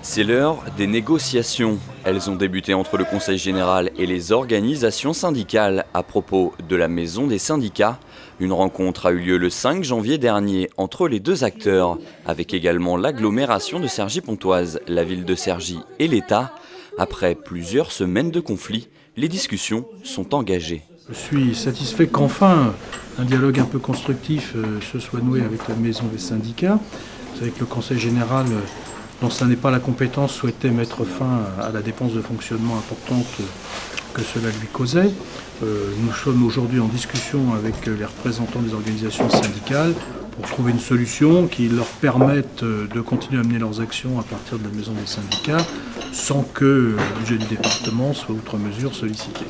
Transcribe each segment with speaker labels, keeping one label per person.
Speaker 1: C'est l'heure des négociations. Elles ont débuté entre le Conseil général et les organisations syndicales à propos de la Maison des syndicats. Une rencontre a eu lieu le 5 janvier dernier entre les deux acteurs, avec également l'agglomération de Cergy-Pontoise, la ville de Cergy et l'État. Après plusieurs semaines de conflits, les discussions sont engagées.
Speaker 2: Je suis satisfait qu'enfin un dialogue un peu constructif se soit noué avec la Maison des syndicats. Vous savez que le Conseil général, dont ce n'est pas la compétence, souhaitait mettre fin à la dépense de fonctionnement importante que cela lui causait. Nous sommes aujourd'hui en discussion avec les représentants des organisations syndicales pour trouver une solution qui leur permette de continuer à mener leurs actions à partir de la Maison des syndicats sans que le budget du département soit outre mesure sollicité.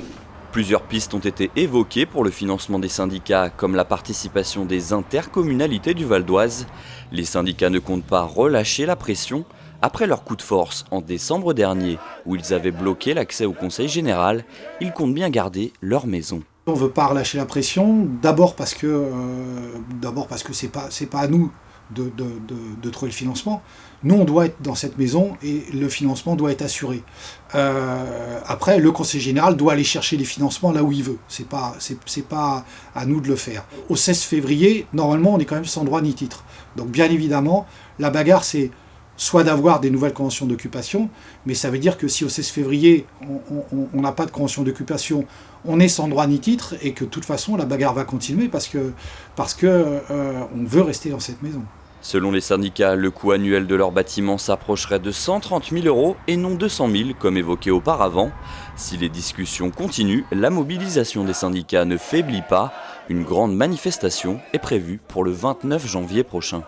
Speaker 1: Plusieurs pistes ont été évoquées pour le financement des syndicats, comme la participation des intercommunalités du Val d'Oise. Les syndicats ne comptent pas relâcher la pression après leur coup de force en décembre dernier, où ils avaient bloqué l'accès au Conseil général. Ils comptent bien garder leur maison.
Speaker 3: On ne veut pas relâcher la pression, d'abord parce que c'est pas à nous de trouver le financement. Nous, on doit être dans cette maison et le financement doit être assuré. Après, le Conseil général doit aller chercher les financements là où il veut. C'est pas à nous de le faire. Au 16 février, normalement, on est quand même sans droit ni titre. Donc, bien évidemment, la bagarre, c'est soit d'avoir des nouvelles conventions d'occupation, mais ça veut dire que si au 16 février, on n'a pas de convention d'occupation, on est sans droit ni titre, et que de toute façon, la bagarre va continuer parce que on veut rester dans cette maison.
Speaker 1: Selon les syndicats, le coût annuel de leur bâtiment s'approcherait de 130 000 € et non 200 000 comme évoqué auparavant. Si les discussions continuent, la mobilisation des syndicats ne faiblit pas. Une grande manifestation est prévue pour le 29 janvier prochain.